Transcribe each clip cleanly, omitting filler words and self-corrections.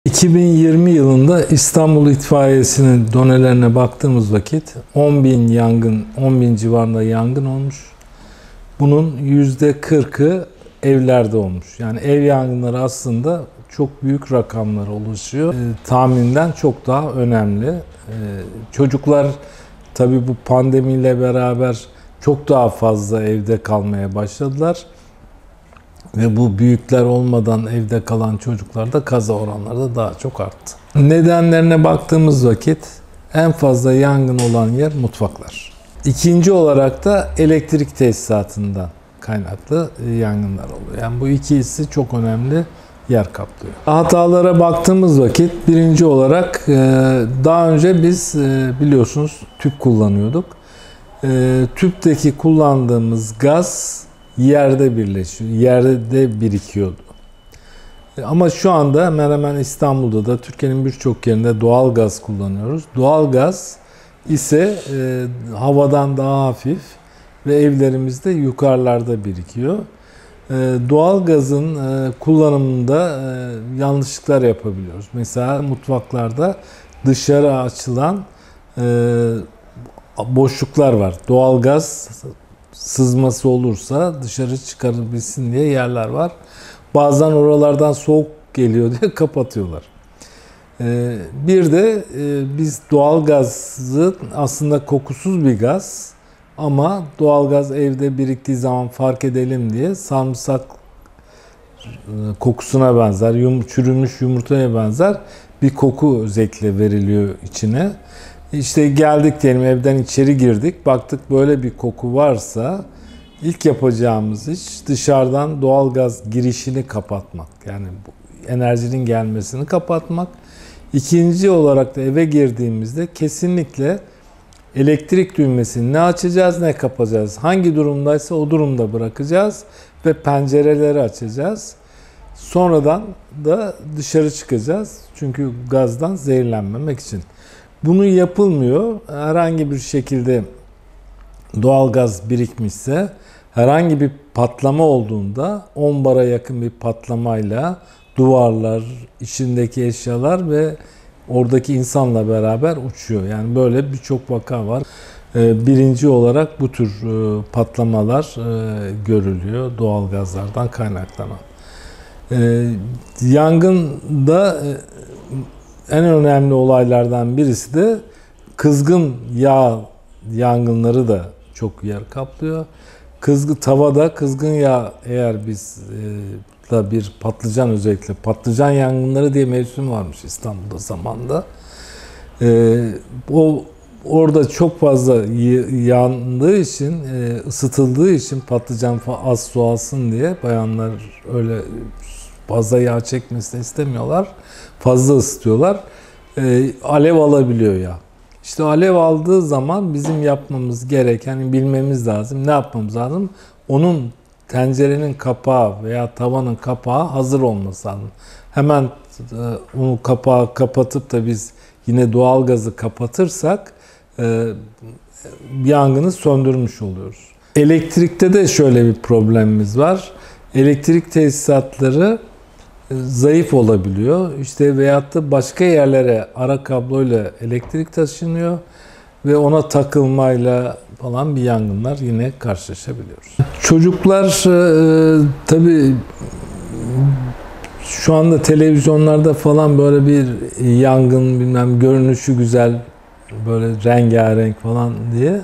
2020 yılında İstanbul İtfaiyesi'nin donelerine baktığımız vakit 10 bin civarında yangın olmuş. Bunun %40'ı evlerde olmuş. Yani ev yangınları aslında çok büyük rakamlara ulaşıyor. Tahminden çok daha önemli. Çocuklar tabii bu pandemiyle beraber çok daha fazla evde kalmaya başladılar. Ve bu büyükler olmadan evde kalan çocuklarda kaza oranları da daha çok arttı. Nedenlerine baktığımız vakit en fazla yangın olan yer mutfaklar. İkinci olarak da elektrik tesisatından kaynaklı yangınlar oluyor. Yani bu ikisi çok önemli yer kaplıyor. Hatalara baktığımız vakit birinci olarak daha önce biz biliyorsunuz tüp kullanıyorduk. Tüpteki kullandığımız gaz yerde birleşiyor, yerde birikiyordu. Ama şu anda hemen hemen İstanbul'da da Türkiye'nin birçok yerinde doğal gaz kullanıyoruz. Doğal gaz ise havadan daha hafif ve evlerimizde yukarılarda birikiyor. Doğal gazın kullanımında yanlışlıklar yapabiliyoruz. Mesela mutfaklarda dışarı açılan boşluklar var. Doğal gaz sızması olursa dışarı çıkarabilsin diye yerler var. Bazen oralardan soğuk geliyor diye kapatıyorlar. Bir de biz doğal gazı aslında kokusuz bir gaz ama doğal gaz evde biriktiği zaman fark edelim diye sarımsak kokusuna benzer, çürümüş yumurtaya benzer bir koku özellikle veriliyor içine. İşte geldik diyelim, evden içeri girdik, baktık böyle bir koku varsa ilk yapacağımız iş dışarıdan doğalgaz girişini kapatmak. Yani enerjinin gelmesini kapatmak. İkinci olarak da eve girdiğimizde kesinlikle elektrik düğmesini ne açacağız ne kapatacağız. Hangi durumdaysa o durumda bırakacağız ve pencereleri açacağız. Sonradan da dışarı çıkacağız. Çünkü gazdan zehirlenmemek için. Bunu yapılmıyor. Herhangi bir şekilde doğalgaz birikmişse, herhangi bir patlama olduğunda 10 bara yakın bir patlamayla duvarlar, içindeki eşyalar ve oradaki insanla beraber uçuyor. Yani böyle birçok vaka var. Birinci olarak bu tür patlamalar görülüyor doğalgazlardan kaynaklanan. Yangında en önemli olaylardan birisi de kızgın yağ yangınları da çok yer kaplıyor. Tavada kızgın yağ, eğer biz bir patlıcan, özellikle patlıcan yangınları diye mevsim varmış İstanbul'da zamanında. Orada çok fazla yandığı için, ısıtıldığı için patlıcan az su alsın diye bayanlar öyle fazla yağ çekmesini istemiyorlar. Fazla ısıtıyorlar. Alev alabiliyor ya. İşte alev aldığı zaman bizim yapmamız gereken, bilmemiz lazım. Ne yapmamız lazım? Onun tencerenin kapağı veya tavanın kapağı hazır olması lazım. Hemen onu kapağı kapatıp da biz yine doğalgazı kapatırsak yangını söndürmüş oluyoruz. Elektrikte de şöyle bir problemimiz var. Elektrik tesisatları zayıf olabiliyor. İşte veyahut da başka yerlere ara kabloyla elektrik taşınıyor ve ona takılmayla falan bir yangınlar yine karşılaşabiliyoruz. Çocuklar tabii şu anda televizyonlarda falan böyle bir yangın görünüşü güzel, böyle rengarenk falan diye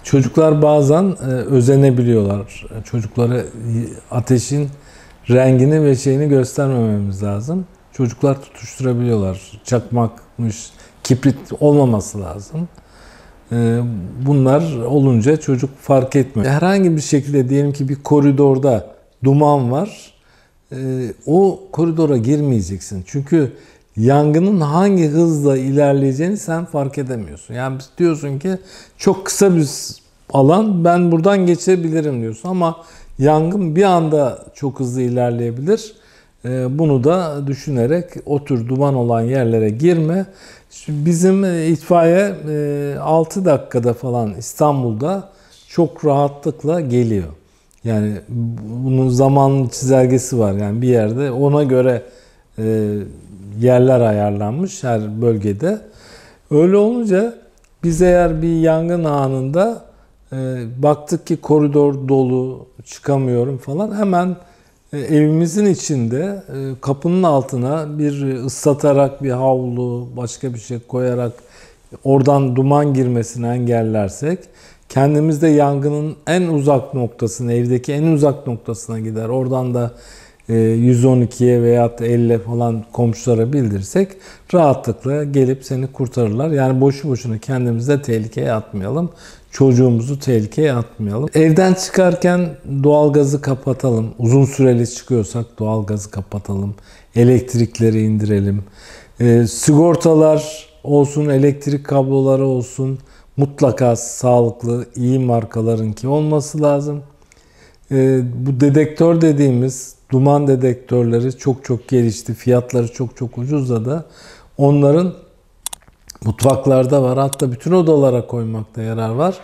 çocuklar bazen özenebiliyorlar. Çocuklara ateşin rengini ve şeyini göstermememiz lazım. Çocuklar tutuşturabiliyorlar. Çakmakmış, kibrit olmaması lazım. Bunlar olunca çocuk fark etmiyor. Herhangi bir şekilde diyelim ki bir koridorda duman var. O koridora girmeyeceksin. Çünkü yangının hangi hızla ilerleyeceğini sen fark edemiyorsun. Yani diyorsun ki çok kısa bir alan, ben buradan geçebilirim diyorsun ama yangın bir anda çok hızlı ilerleyebilir. Bunu da düşünerek o tür duman olan yerlere girme. Bizim itfaiye 6 dakikada falan İstanbul'da çok rahatlıkla geliyor. Yani bunun zaman çizelgesi var. Yani bir yerde ona göre yerler ayarlanmış her bölgede. Öyle olunca biz eğer bir yangın anında baktık ki koridor dolu, çıkamıyorum falan, hemen evimizin içinde kapının altına bir ıslatarak bir havlu, başka bir şey koyarak oradan duman girmesini engellersek, kendimiz de yangının en uzak noktasına, evdeki en uzak noktasına gider. Oradan da 112'ye veya 50'ye falan komşulara bildirsek rahatlıkla gelip seni kurtarırlar. Yani boşu boşuna kendimizi de tehlikeye atmayalım. Çocuğumuzu tehlikeye atmayalım. Evden çıkarken doğalgazı kapatalım. Uzun süreli çıkıyorsak doğalgazı kapatalım. Elektrikleri indirelim. Sigortalar olsun, elektrik kabloları olsun. Mutlaka sağlıklı, iyi markalarınki olması lazım. Bu dedektör dediğimiz duman dedektörleri çok gelişti. Fiyatları çok ucuzladı. Onların mutfaklarda var. Hatta bütün odalara koymakta yarar var.